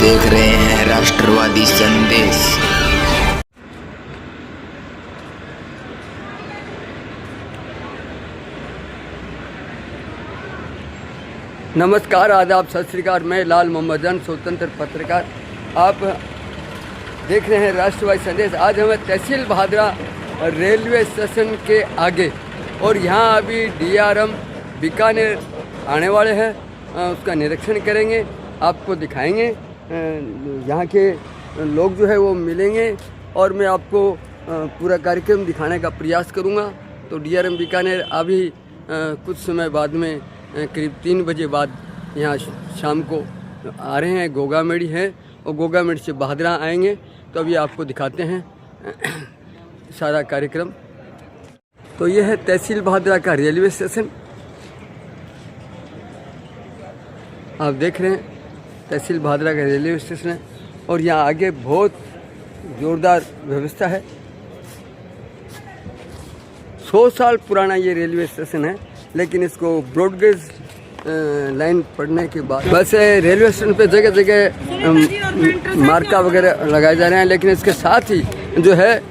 देख रहे हैं राष्ट्रवादी संदेश। नमस्कार, आदाब, सत श्री अकाल। मैं लाल मोहम्मद जन, स्वतंत्र पत्रकार। आप देख रहे हैं राष्ट्रवादी संदेश। आज हमें तहसील भादरा रेलवे स्टेशन के आगे और यहाँ अभी DRM बीकानेर आने वाले हैं, उसका निरीक्षण करेंगे, आपको दिखाएंगे। यहाँ के लोग जो है वो मिलेंगे और मैं आपको पूरा कार्यक्रम दिखाने का प्रयास करूँगा। तो DRM बीकानेर अभी कुछ समय बाद में करीब 3 बजे बाद यहाँ शाम को आ रहे हैं। गोगामेड़ी है और गोगामेड़ी से भादरा आएंगे। तो अभी आपको दिखाते हैं सारा कार्यक्रम। तो यह है तहसील भादरा का रेलवे स्टेशन। आप देख रहे हैं तहसील भादरा का रेलवे स्टेशन है और यहाँ आगे बहुत ज़ोरदार व्यवस्था है। 100 साल पुराना ये रेलवे स्टेशन है, लेकिन इसको ब्रॉडगेज लाइन पड़ने के बाद वैसे रेलवे स्टेशन पे जगह जगह मार्का वगैरह लगाए जा रहे हैं, लेकिन इसके साथ ही जो है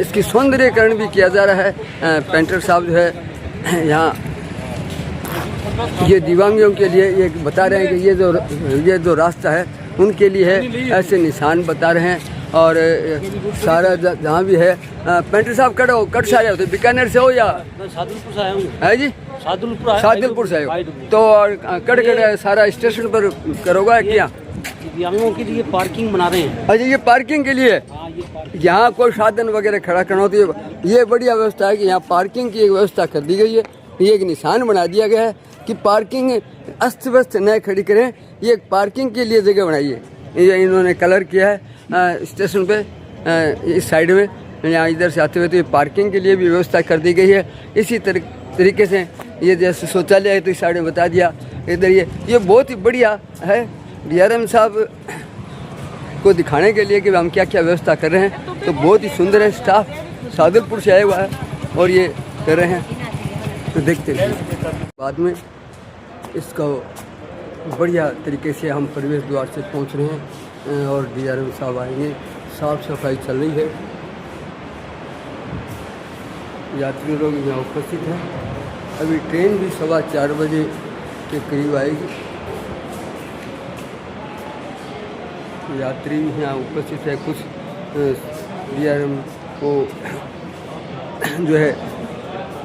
इसकी सौंदर्यीकरण भी किया जा रहा है। पेंटर साहब जो है यहाँ ये दिव्यांगों के लिए ये बता रहे हैं कि ये जो रास्ता है उनके लिए है, ऐसे निशान बता रहे हैं। और सारा जहाँ भी है पेंटर साहब कट सारे होते बीकानेर से हो या सादुलपुर से आया हूँ। है जी, सादुलपुर से आए तो कट सारा स्टेशन पर करोगा क्या? दिव्यांगों के लिए पार्किंग बना रहे हैं। अच्छा, ये पार्किंग के लिए यहाँ कोई साधन वगैरह खड़ा करना होती है। ये बढ़िया व्यवस्था है कि यहाँ पार्किंग की एक व्यवस्था कर दी गई है। ये एक निशान बना दिया गया है कि पार्किंग अस्त व्यस्त न खड़ी करें, ये पार्किंग के लिए जगह बनाई है। ये इन्होंने कलर किया है स्टेशन पे इस साइड में। यहाँ इधर से आते हुए तो ये पार्किंग के लिए भी व्यवस्था कर दी गई है। इसी तरीके से ये जैसे शौचालय है तो इस साइड में बता दिया। इधर ये बहुत ही बढ़िया है। DRM साहब को दिखाने के लिए कि हम क्या क्या व्यवस्था कर रहे हैं। तो बहुत ही सुंदर है। स्टाफ सादुलपुर से आया हुआ है और ये कर रहे हैं। तो देखते हैं बाद में इसको बढ़िया तरीके से हम प्रवेश द्वार से पहुंच रहे हैं और DRM साहब आएंगे। साफ सफाई चल रही है। यात्री लोग यहाँ उपस्थित हैं। अभी ट्रेन भी 4:15 बजे के करीब आएगी। यात्री भी यहाँ उपस्थित है। कुछ DRM को जो है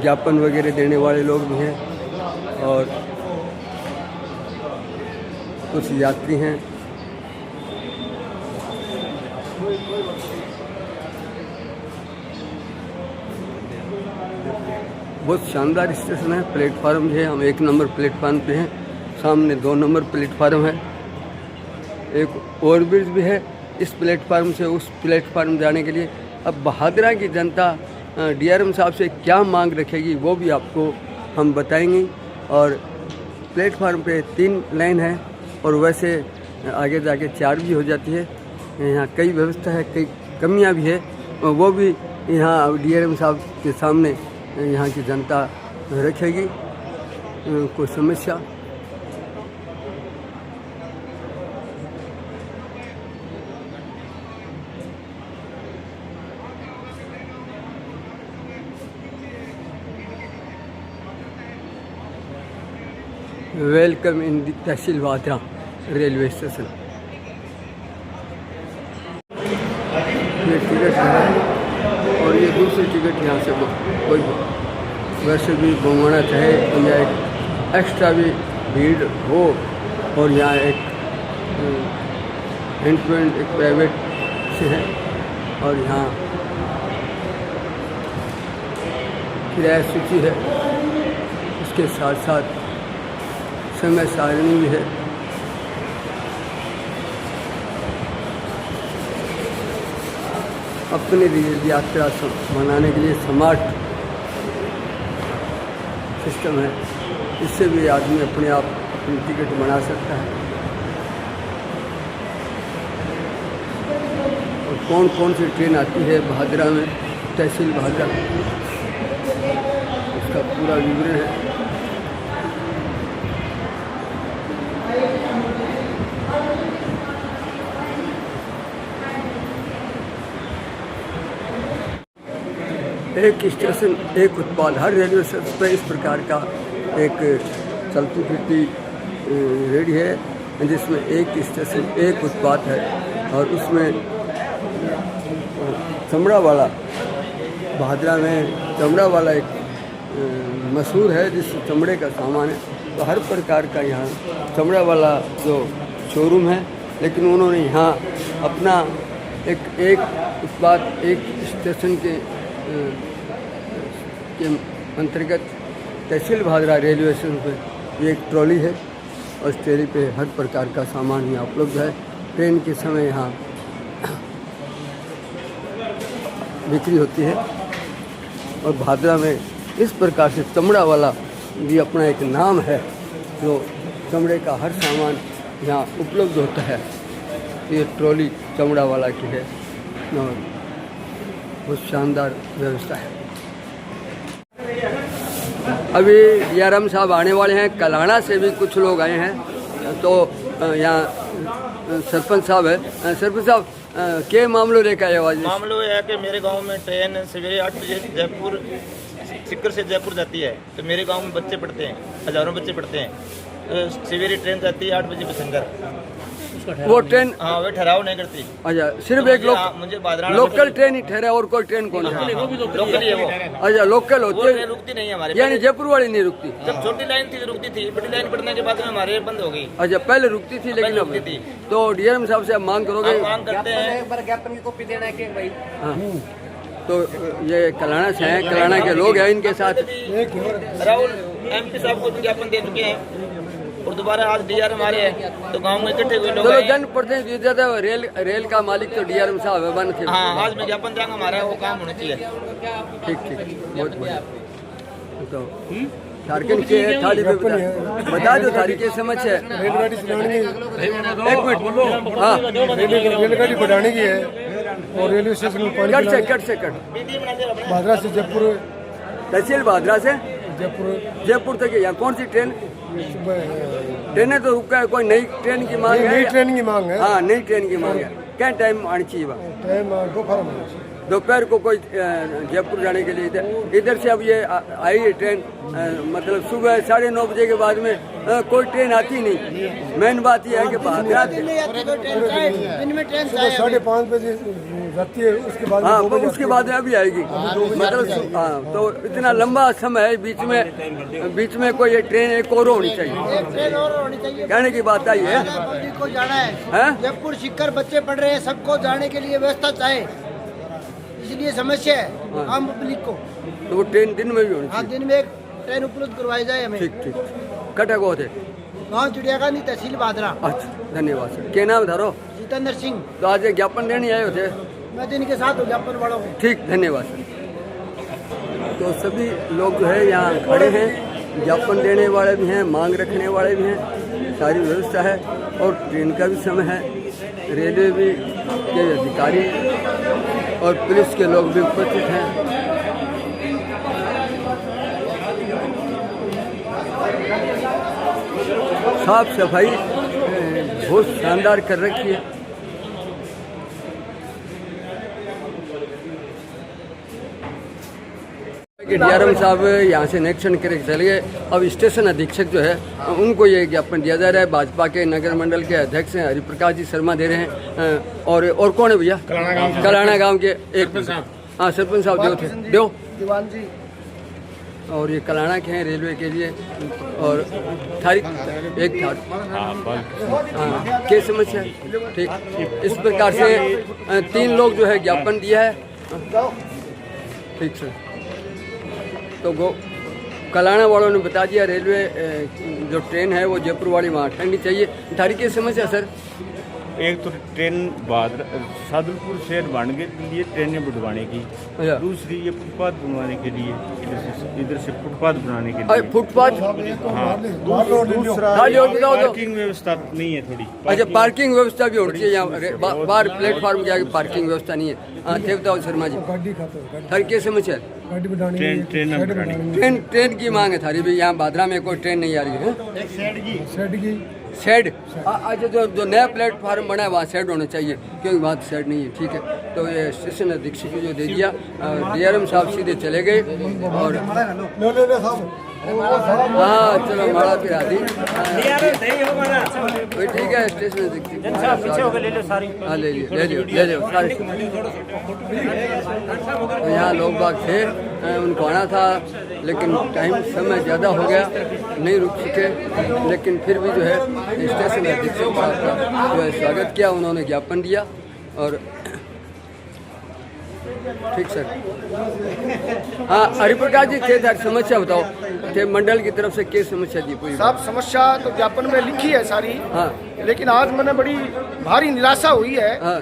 ज्ञापन वगैरह देने वाले लोग भी हैं और कुछ यात्री हैं। बहुत शानदार स्टेशन है। प्लेटफार्म भी है। हम 1 नंबर प्लेटफार्म पे हैं। सामने 2 नंबर प्लेटफार्म है। एक ओवरब्रिज भी है इस प्लेटफार्म से उस प्लेटफार्म जाने के लिए। अब भादरा की जनता DRM साहब से क्या मांग रखेगी वो भी आपको हम बताएंगे। और प्लेटफार्म पे 3 लाइन है और वैसे आगे जाके 4 भी हो जाती है। यहाँ कई व्यवस्था है, कई कमियाँ भी है, वो भी यहाँ DRM साहब के सामने यहाँ की जनता रखेगी। कोई समस्या welcome in tehsil Bhadra railway station. ये टिकट है और ये दूसरी टिकट यहाँ से कोई वैसे भी घूमना चाहे तो यहाँ एक एक्स्ट्रा भी भीड़ हो और यहाँ एक हैंड टू हैंड एक प्राइवेट से है और यहाँ किराया सूची है। इसके साथ साथ समय सारणी भी है। अपनी यात्रा मनाने के लिए स्मार्ट सिस्टम है। इससे भी आदमी अपने आप अपनी टिकट बना सकता है। और कौन कौन सी ट्रेन आती है भादरा में, तहसील भादरा, उसका पूरा विवरण है। एक स्टेशन एक उत्पाद, हर रेलवे स्टेशन पर इस प्रकार का एक चलती फिरती रेडी है जिसमें एक स्टेशन एक उत्पाद है और उसमें चमड़ा वाला, भादरा में चमड़ा वाला एक मशहूर है जिस चमड़े का सामान है। तो हर प्रकार का यहाँ चमड़ा वाला जो शोरूम है, लेकिन उन्होंने यहाँ अपना एक उत्पाद एक स्टेशन के अंतर्गत तहसील भादरा रेलवे स्टेशन पर ये एक ट्रॉली है और इस ट्रॉली पे हर प्रकार का सामान यहाँ उपलब्ध है। ट्रेन के समय यहाँ बिक्री होती है और भादरा में इस प्रकार से चमड़ा वाला भी अपना एक नाम है, जो चमड़े का हर सामान यहाँ उपलब्ध होता है। ये ट्रॉली चमड़ा वाला की है और बहुत शानदार व्यवस्था है। अभी DRM साहब आने वाले हैं, कलाना से भी कुछ लोग आए हैं। तो यहाँ सरपंच साहब है। सरपंच साहब क्या मामलों लेकर आए आज? मामलो ये है कि मेरे गांव में ट्रेन सवेरे 8 बजे जयपुर सिक्कर से जयपुर जाती है। तो मेरे गांव में बच्चे पढ़ते हैं, हज़ारों बच्चे पढ़ते हैं। सवेरे ट्रेन जाती है 8 बजे पैसेंजर। वो ट्रेन हाँ, वो ठहराव नहीं करती। अच्छा, सिर्फ एक मुझे बादरा लोकल ट्रेन ही ठहरा, और कोई ट्रेन कौन है? लोकल ही है वो। अच्छा, लोकल वो होती ट्रेन है, रुकती नहीं है हमारे। यानी जयपुर वाली नहीं रुकती? जब छोटी लाइन थी तो रुकती थी, बड़ी लाइन पड़ने के बाद में हमारे बंद हो गई। अच्छा, पहले रुकती थी लेकिन अब रुकती थी। तो DRM साहब से आप मांग करोगे? हम मांग करते हैं। ज्ञापन की कॉपी देना है कि भाई? हाँ, तो ये कलाना से हैं, कलाना के लोग हैं इनके साथ। राहुल MP साहब को ज्ञापन दे चुके हैं और दोबारा आज DRM आ रहे हैं। तो गांव में इकट्ठे हुए लोग चलो, आए हैं। जनप्रतिनिधि रेल का मालिक तो DRM साहब है, बन थे। हाँ, आज मैं ज्ञापन देंगे, हमारा वो काम होना चाहिए। ठीक ठीक, बहुत बढ़िया। तो झारखंड के थाली पे बता दो, थाली की समझ है? रेलगाड़ी चलाने की, एक मिनट। हाँ, रेलगाड़ी बढ़ाने की है और रेलवे स्टेशन में पानी कट से कट भादरा से जयपुर, तहसील भादरा से जयपुर तक। यहाँ कौन सी ट्रेन? सुबह ट्रेनें तो रुका है, कोई नई ट्रेन की मांग है? नई ट्रेन की मांग है। हाँ, नई ट्रेन की मांग है। क्या टाइम आनी चाहिए? टाइम दोपहर में, दोपहर को कोई जयपुर जाने के लिए इधर से अब ये आई है ट्रेन, मतलब सुबह 9:30 बजे के बाद में कोई ट्रेन आती नहीं। मेन बात यह है कि भादरा सुबह 5:30 बजे जाती है, उसके बाद हाँ, उसके बाद में अभी आएगी। मतलब हाँ, तो इतना लंबा समय है, बीच में कोई ये ट्रेन एक और होनी चाहिए। कहने की बात आई है। पब्लिक को जाना है जयपुर सिक्कर, बच्चे पढ़ रहे हैं, सबको जाने के लिए व्यवस्था चाहे, इसलिए समस्या है आम पब्लिक को। तो वो ट्रेन दिन में भी होनी हाँ, चाहिए। दिन में एक ट्रेन उपलब्ध करवाई जाए हमें। ठीक ठीक। कटक होते गाँव चिड़ियाखानी, तहसील भादरा। अच्छा, धन्यवाद सर। क्या नाम धरो? जितेंद्र सिंह। तो आज एक ज्ञापन देने आए होते? मैं तो इनके साथ हूँ, ज्ञापन वालों को। ठीक, धन्यवाद सर। तो सभी लोग जो है यहाँ खड़े हैं, ज्ञापन देने वाले भी हैं, मांग रखने वाले भी हैं, सारी व्यवस्था है और ट्रेन का भी समय है। रेलवे भी के अधिकारी और पुलिस के लोग भी उपस्थित हैं। साफ सफाई बहुत शानदार कर रखी है। कि DRM साहब यहाँ से निरीक्षण करके चले गए। अब स्टेशन अधीक्षक जो है उनको ये ज्ञापन दिया जा रहा है। भाजपा के नगर मंडल के अध्यक्ष हैं हरिप्रकाश जी शर्मा दे रहे हैं। और कौन है भैया? कलाना गांव के एक हाँ, सरपंच साहब देव थे, देव दीवान जी। और ये कलाना के हैं रेलवे के लिए। और तारीख एक था हाँ, क्या समस्या है? ठीक, इस प्रकार से 3 लोग जो है ज्ञापन दिया है। ठीक सर। तो कलाना वालों ने बता दिया रेलवे जो ट्रेन है वो जयपुर वाली वहाँ ठहरनी चाहिए। तारीख की समस्या सर? एक तो ट्रेन सादुलपुर शहर बनने के लिए ट्रेनें बढ़वाने की, दूसरी ये फुटपाथ बनवाने के लिए, इधर से फुटपाथ बनाने के लिए। फुटपाथ हाँ, दूसरा पार्किंग व्यवस्था नहीं है थोड़ी। अच्छा, पार्किंग व्यवस्था भी होनी चाहिए यहाँ बाहर प्लेटफॉर्म के आगे पार्किंग व्यवस्था नहीं है। हाँ, देवता शर्मा जी, हर के समस्या? ट्रेन की मांग है थारी भी। यहाँ भादरा में कोई ट्रेन नहीं आ रही है। शेड आज जो नया प्लेटफार्म बना है वहाँ शेड होना चाहिए, क्योंकि वहाँ शेड नहीं है। ठीक है, तो ये स्टेशन अधीक्षक को जो दे दिया, DRM साहब सीधे चले गए और हाँ चलो माड़ा फिर आदि ठीक है। स्टेशन अधीक्षक हाँ ले लियो सारे। तो यहाँ लोग बाग थे, उनको आना था लेकिन टाइम समय ज़्यादा हो गया, नहीं रुक सके। लेकिन फिर भी जो है स्टेशन अधीक्षक साहब का जो है स्वागत किया, उन्होंने ज्ञापन दिया और ठीक सर। हाँ हरिप्रकाश जी थे सर, समस्या बताओ थे मंडल की तरफ से क्या समस्या दी पूरी? साहब समस्या तो ज्ञापन में लिखी है सारी, हाँ लेकिन आज मैंने बड़ी भारी निराशा हुई है। हाँ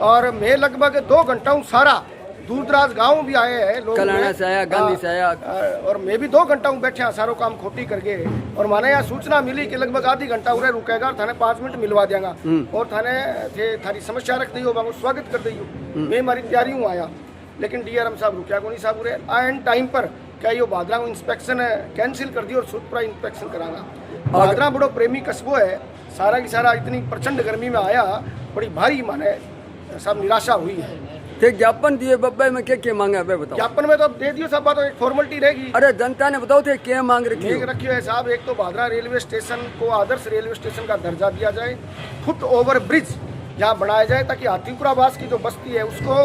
और मैं लगभग 2 घंटा हूँ, सारा दूर दराज गाँव भी आए हैं लोग, कलाना से आया, गांधी से आया, और मैं भी 2 घंटा हूँ बैठे हैं, सारो काम खोटी करके। और माने यहाँ सूचना मिली कि लगभग आधी घंटा उरे रुकेगा और थाने 5 मिनट मिलवा देगा और थाने थे थारी समस्या रख दी हो, स्वागत कर दी हो। मैं हमारी तैयारी हूँ आया, लेकिन DRM साहब रुकिया को नहीं साहब उरे एंड टाइम पर क्या यो भादरा को इंस्पेक्शन कैंसिल कर दी और सुरपुरा इंस्पेक्शन कराना। भादरा बड़ो प्रेमी कस्बो है, सारा की सारा इतनी प्रचंड गर्मी में आया, बड़ी भारी माने सब निराशा हुई है। ठीक ज्ञापन दिए बब्बे में क्या मांगा है बताओ? ज्ञापन में तो अब दे दियो सब, बात एक फॉर्मेलिटी रहेगी। अरे जनता ने बताओ थे क्या मांग रखी है साहब? एक तो भादरा रेलवे स्टेशन को आदर्श रेलवे स्टेशन का दर्जा दिया जाए, फुट ओवर ब्रिज यहाँ बनाया जाए ताकि हाथीपुरावास की जो बस्ती है उसको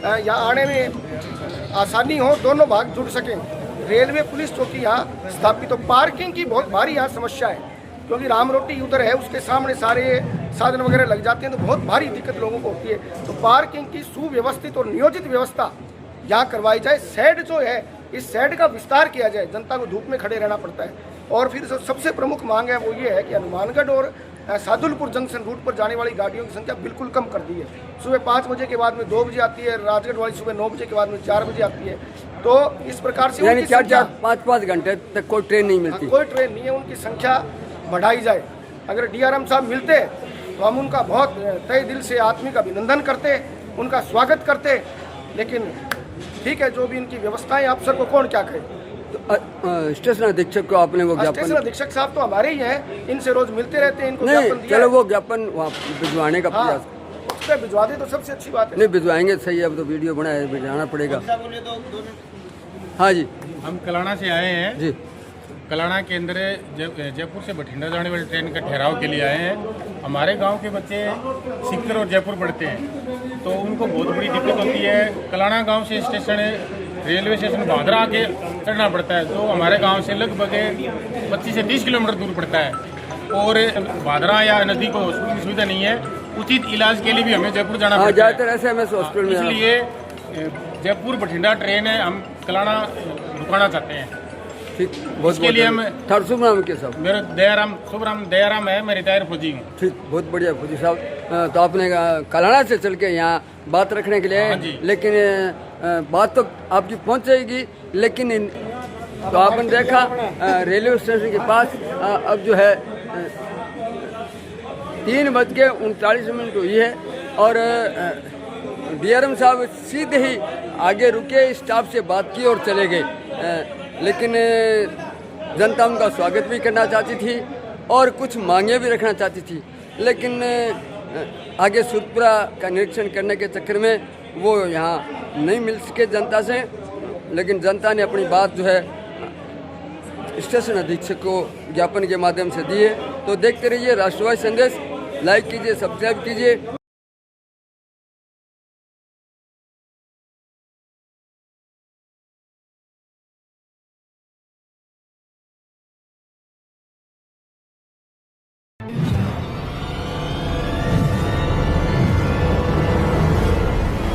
यहाँ आने में आसानी हो, दोनों भाग जुड़ सकें। रेलवे पुलिस चौकी यहाँ स्थापित हो। पार्किंग की बहुत भारी यहाँ समस्या है, क्योंकि राम रोटी उधर है, उसके सामने सारे साधन वगैरह लग जाते हैं, तो बहुत भारी दिक्कत लोगों को होती है। तो पार्किंग की सुव्यवस्थित और नियोजित व्यवस्था यहाँ करवाई जाए। शेड जो है, इस शेड का विस्तार किया जाए, जनता को धूप में खड़े रहना पड़ता है। और फिर सबसे प्रमुख मांग है वो ये है कि हनुमानगढ़ और सादुलपुर जंक्शन रूट पर जाने वाली गाड़ियों की संख्या बिल्कुल कम कर दी है। सुबह 5 बजे के बाद में 2 बजे आती है, राजगढ़ वाली सुबह 9 बजे के बाद में 4 बजे आती है। तो इस प्रकार से यानी 4-5 घंटे तक कोई ट्रेन नहीं मिलती, कोई ट्रेन नहीं है, उनकी संख्या बढ़ाई जाए। अगर DRM साहब मिलते तो हम उनका बहुत तहे दिल से आत्मिक अभिनंदन करते, उनका स्वागत करते। लेकिन ठीक है, जो भी इनकी व्यवस्थाएं, अफसर को कौन क्या कहे। स्टेशन अधीक्षक को आपने वो ज्ञापन? स्टेशन अधीक्षक साहब तो हमारे ही हैं, इनसे रोज मिलते रहते हैं, इनको नहीं, ज्ञापन दिया। चलो वो ज्ञापन भिजवाने का प्रयास, उस पर भिजवा दे तो सबसे अच्छी बात है। नहीं भिजवाएंगे, सही है, अब तो वीडियो बनाए भिजवाना पड़ेगा। हाँ जी, हम कलाना से आए हैं जी। कलाना के अंदर जयपुर से बठिंडा जाने वाली ट्रेन का ठहराव के लिए आए हैं। हमारे गांव के बच्चे सीकर और जयपुर पढ़ते हैं, तो उनको बहुत बड़ी दिक्कत होती है। कलाना गांव से स्टेशन रेलवे स्टेशन भादरा आके चढ़ना पड़ता है, जो हमारे गांव से लगभग 25 से 30 किलोमीटर दूर पड़ता है। और भादरा या नदी को हॉस्पिटल की सुविधा नहीं है, उचित इलाज के लिए भी हमें जयपुर जाना पड़ता है। ज़्यादातर SMS हॉस्पिटल में, इसलिए जयपुर बठिंडा ट्रेन है, हम कलाना रुकाना चाहते हैं। ठीक, बहुत इसके लिए हम शुभ नाम के साहब? मेरा दयाराम, शुभ नाम दयाराम है, मैं रिटायर फौजी हूँ। ठीक, बहुत बढ़िया फौजी साहब। तो आपने कलाना से चल के यहाँ बात रखने के लिए, लेकिन बात तो आपकी पहुँच जाएगी, लेकिन तो आपने देखा रेलवे स्टेशन के पास अब जो है 3:39 हुई है और DRM साहब सीधे ही आगे रुके, स्टाफ से बात की और चले गए। लेकिन जनता उनका स्वागत भी करना चाहती थी और कुछ मांगे भी रखना चाहती थी, लेकिन आगे सुरपुरा का निरीक्षण करने के चक्कर में वो यहाँ नहीं मिल सके जनता से। लेकिन जनता ने अपनी बात जो है स्टेशन अधीक्षक को ज्ञापन के माध्यम से दी है। तो देखते रहिए राष्ट्रवादी संदेश, लाइक कीजिए, सब्सक्राइब कीजिए।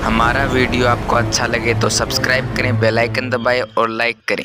हमारा वीडियो आपको अच्छा लगे तो सब्सक्राइब करें, बेल आइकन दबाएं और लाइक करें।